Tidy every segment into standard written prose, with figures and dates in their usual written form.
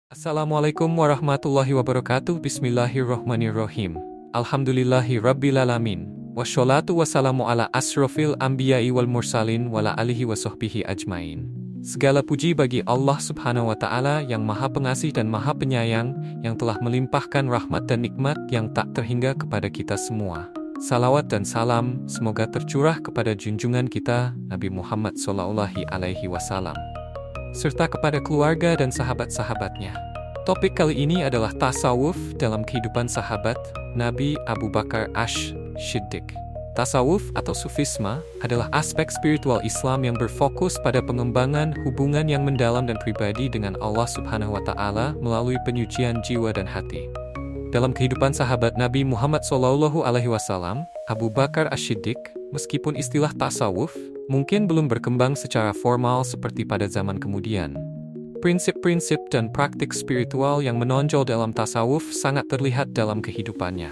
Assalamualaikum warahmatullahi wabarakatuh. Bismillahirrohmanirrohim. Alhamdulillahi rabbil alamin. Washolatu wassalamu ala asrofil anbiya'i wal mursalin wala alihi wa sahbihi ajmain. Segala puji bagi Allah subhanahu wa ta'ala yang maha pengasih dan maha penyayang, yang telah melimpahkan rahmat dan nikmat yang tak terhingga kepada kita semua. Salawat dan salam semoga tercurah kepada junjungan kita Nabi Muhammad SAW, serta kepada keluarga dan sahabat-sahabatnya. Topik kali ini adalah tasawuf dalam kehidupan sahabat Nabi Abu Bakar Ash-Shiddiq. Tasawuf atau sufisme adalah aspek spiritual Islam yang berfokus pada pengembangan hubungan yang mendalam dan pribadi dengan Allah Subhanahu wa Ta'ala melalui penyucian jiwa dan hati. Dalam kehidupan sahabat Nabi Muhammad SAW, Abu Bakar Ash-Shiddiq, meskipun istilah tasawuf mungkin belum berkembang secara formal seperti pada zaman kemudian, prinsip-prinsip dan praktik spiritual yang menonjol dalam tasawuf sangat terlihat dalam kehidupannya.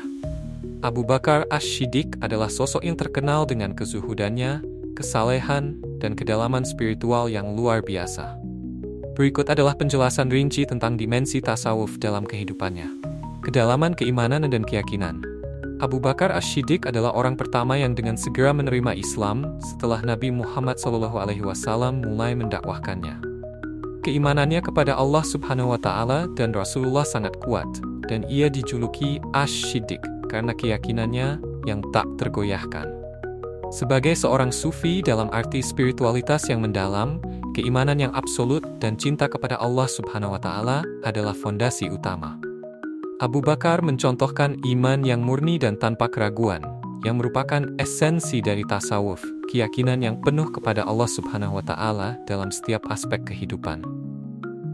Abu Bakar Ash-Shiddiq adalah sosok yang terkenal dengan kezuhudannya, kesalehan, dan kedalaman spiritual yang luar biasa. Berikut adalah penjelasan rinci tentang dimensi tasawuf dalam kehidupannya. Kedalaman keimanan dan keyakinan. Abu Bakar Ash-Shiddiq adalah orang pertama yang dengan segera menerima Islam setelah Nabi Muhammad SAW mulai mendakwahkannya. Keimanannya kepada Allah Subhanahu wa Ta'ala dan Rasulullah sangat kuat, dan ia dijuluki Ash-Shiddiq karena keyakinannya yang tak tergoyahkan. Sebagai seorang sufi dalam arti spiritualitas yang mendalam, keimanan yang absolut dan cinta kepada Allah Subhanahu wa Ta'ala adalah fondasi utama. Abu Bakar mencontohkan iman yang murni dan tanpa keraguan, yang merupakan esensi dari tasawuf, keyakinan yang penuh kepada Allah Subhanahu wa Ta'ala dalam setiap aspek kehidupan.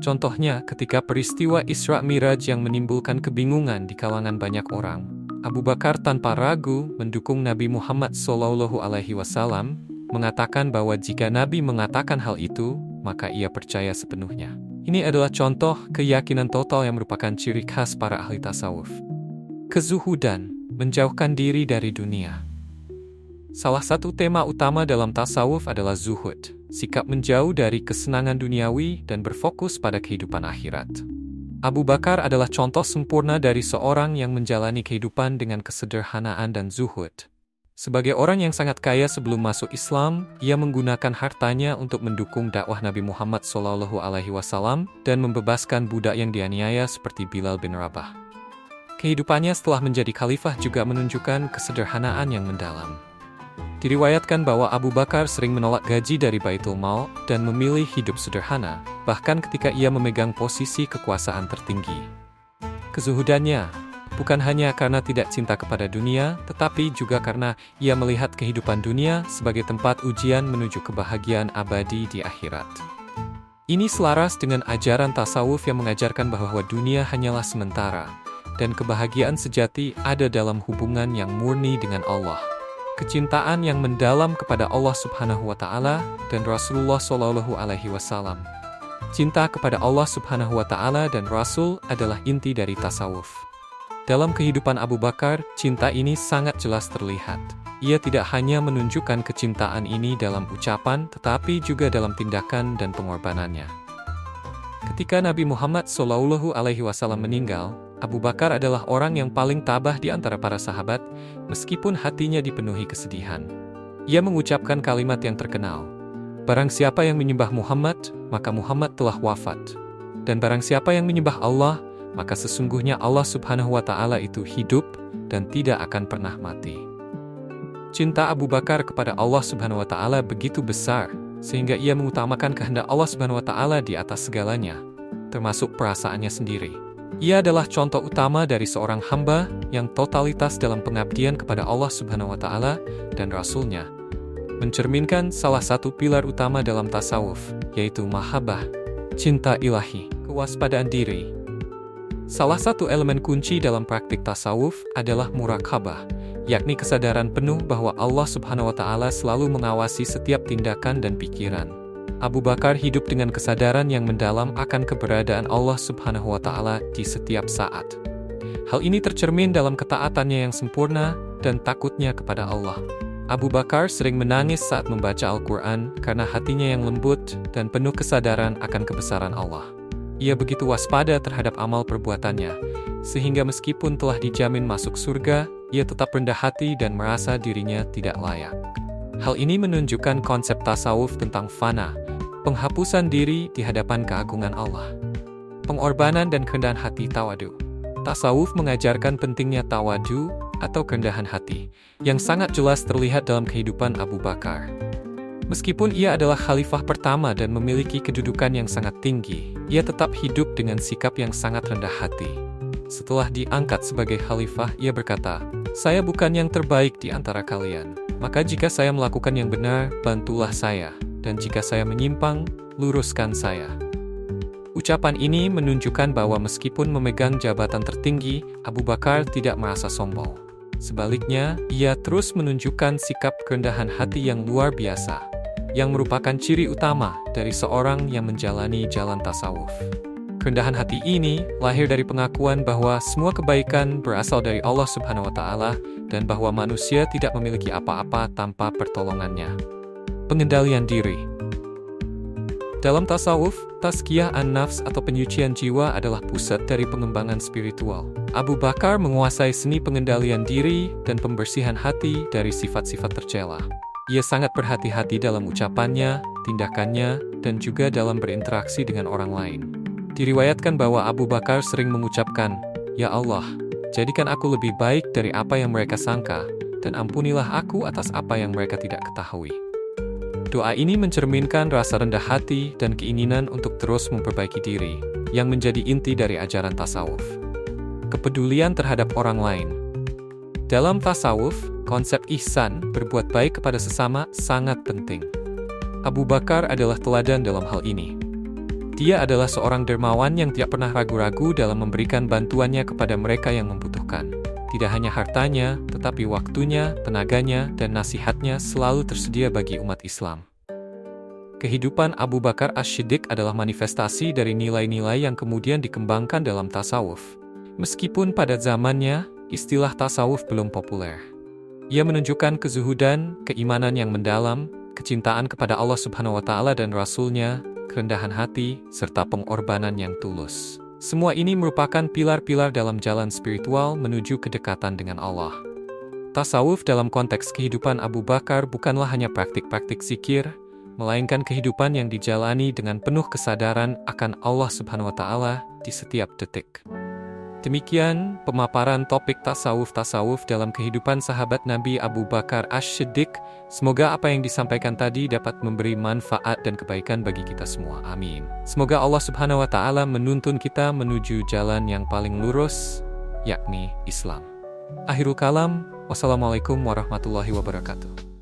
Contohnya, ketika peristiwa Isra Miraj yang menimbulkan kebingungan di kalangan banyak orang, Abu Bakar tanpa ragu mendukung Nabi Muhammad SAW, mengatakan bahwa jika Nabi mengatakan hal itu, maka ia percaya sepenuhnya. Ini adalah contoh keyakinan total yang merupakan ciri khas para ahli tasawuf. Kezuhudan, menjauhkan diri dari dunia. Salah satu tema utama dalam tasawuf adalah zuhud, sikap menjauh dari kesenangan duniawi dan berfokus pada kehidupan akhirat. Abu Bakar adalah contoh sempurna dari seorang yang menjalani kehidupan dengan kesederhanaan dan zuhud. Sebagai orang yang sangat kaya sebelum masuk Islam, ia menggunakan hartanya untuk mendukung dakwah Nabi Muhammad SAW dan membebaskan budak yang dianiaya seperti Bilal bin Rabah. Kehidupannya setelah menjadi khalifah juga menunjukkan kesederhanaan yang mendalam. Diriwayatkan bahwa Abu Bakar sering menolak gaji dari Baitul Mal dan memilih hidup sederhana, bahkan ketika ia memegang posisi kekuasaan tertinggi. Kezuhudannya bukan hanya karena tidak cinta kepada dunia, tetapi juga karena ia melihat kehidupan dunia sebagai tempat ujian menuju kebahagiaan abadi di akhirat. Ini selaras dengan ajaran tasawuf yang mengajarkan bahwa dunia hanyalah sementara, dan kebahagiaan sejati ada dalam hubungan yang murni dengan Allah. Kecintaan yang mendalam kepada Allah Subhanahu wa Ta'ala dan Rasulullah SAW. Cinta kepada Allah Subhanahu wa Ta'ala dan Rasul adalah inti dari tasawuf. Dalam kehidupan Abu Bakar, cinta ini sangat jelas terlihat. Ia tidak hanya menunjukkan kecintaan ini dalam ucapan, tetapi juga dalam tindakan dan pengorbanannya. Ketika Nabi Muhammad SAW meninggal, Abu Bakar adalah orang yang paling tabah di antara para sahabat, meskipun hatinya dipenuhi kesedihan. Ia mengucapkan kalimat yang terkenal, "Barang siapa yang menyembah Muhammad, maka Muhammad telah wafat. Dan barang siapa yang menyembah Allah, maka sesungguhnya Allah Subhanahu wa Ta'ala itu hidup dan tidak akan pernah mati." Cinta Abu Bakar kepada Allah Subhanahu wa Ta'ala begitu besar, sehingga ia mengutamakan kehendak Allah Subhanahu wa Ta'ala di atas segalanya, termasuk perasaannya sendiri. Ia adalah contoh utama dari seorang hamba yang totalitas dalam pengabdian kepada Allah Subhanahu wa Ta'ala dan Rasul-Nya, mencerminkan salah satu pilar utama dalam tasawuf, yaitu mahabbah, cinta ilahi, kewaspadaan diri. Salah satu elemen kunci dalam praktik tasawuf adalah muraqabah, yakni kesadaran penuh bahwa Allah Subhanahu wa Ta'ala selalu mengawasi setiap tindakan dan pikiran. Abu Bakar hidup dengan kesadaran yang mendalam akan keberadaan Allah Subhanahu wa Ta'ala di setiap saat. Hal ini tercermin dalam ketaatannya yang sempurna dan takutnya kepada Allah. Abu Bakar sering menangis saat membaca Al-Quran karena hatinya yang lembut dan penuh kesadaran akan kebesaran Allah. Ia begitu waspada terhadap amal perbuatannya, sehingga meskipun telah dijamin masuk surga, ia tetap rendah hati dan merasa dirinya tidak layak. Hal ini menunjukkan konsep tasawuf tentang fana, penghapusan diri di hadapan keagungan Allah. Pengorbanan dan kerendahan hati tawadu. Tasawuf mengajarkan pentingnya tawadu atau kerendahan hati, yang sangat jelas terlihat dalam kehidupan Abu Bakar. Meskipun ia adalah khalifah pertama dan memiliki kedudukan yang sangat tinggi, ia tetap hidup dengan sikap yang sangat rendah hati. Setelah diangkat sebagai khalifah, ia berkata, "Saya bukan yang terbaik di antara kalian. Maka jika saya melakukan yang benar, bantulah saya. Dan jika saya menyimpang, luruskan saya." Ucapan ini menunjukkan bahwa meskipun memegang jabatan tertinggi, Abu Bakar tidak merasa sombong. Sebaliknya, ia terus menunjukkan sikap kerendahan hati yang luar biasa, yang merupakan ciri utama dari seorang yang menjalani jalan tasawuf. Kerendahan hati ini lahir dari pengakuan bahwa semua kebaikan berasal dari Allah Subhanahu wa Ta'ala dan bahwa manusia tidak memiliki apa-apa tanpa pertolongannya. Pengendalian diri. Dalam tasawuf, tazkiyah an-nafs atau penyucian jiwa adalah pusat dari pengembangan spiritual. Abu Bakar menguasai seni pengendalian diri dan pembersihan hati dari sifat-sifat tercela. Ia sangat berhati-hati dalam ucapannya, tindakannya, dan juga dalam berinteraksi dengan orang lain. Diriwayatkan bahwa Abu Bakar sering mengucapkan, "Ya Allah, jadikan aku lebih baik dari apa yang mereka sangka, dan ampunilah aku atas apa yang mereka tidak ketahui." Doa ini mencerminkan rasa rendah hati dan keinginan untuk terus memperbaiki diri, yang menjadi inti dari ajaran tasawuf. Kepedulian terhadap orang lain. Dalam tasawuf, konsep ihsan, berbuat baik kepada sesama, sangat penting. Abu Bakar adalah teladan dalam hal ini. Dia adalah seorang dermawan yang tidak pernah ragu-ragu dalam memberikan bantuannya kepada mereka yang membutuhkan. Tidak hanya hartanya, tetapi waktunya, tenaganya, dan nasihatnya selalu tersedia bagi umat Islam. Kehidupan Abu Bakar Ash-Shiddiq adalah manifestasi dari nilai-nilai yang kemudian dikembangkan dalam tasawuf. Meskipun pada zamannya, istilah tasawuf belum populer. Ia menunjukkan kezuhudan, keimanan yang mendalam, kecintaan kepada Allah Subhanahu wa Ta'ala dan Rasul-Nya, kerendahan hati, serta pengorbanan yang tulus. Semua ini merupakan pilar-pilar dalam jalan spiritual menuju kedekatan dengan Allah. Tasawuf dalam konteks kehidupan Abu Bakar bukanlah hanya praktik-praktik zikir, melainkan kehidupan yang dijalani dengan penuh kesadaran akan Allah Subhanahu wa Ta'ala di setiap detik. Demikian pemaparan topik tasawuf dalam kehidupan sahabat Nabi Abu Bakar Ash-Shiddiq. Semoga apa yang disampaikan tadi dapat memberi manfaat dan kebaikan bagi kita semua. Amin. Semoga Allah Subhanahu wa Ta'ala menuntun kita menuju jalan yang paling lurus, yakni Islam. Akhirul kalam, wassalamualaikum warahmatullahi wabarakatuh.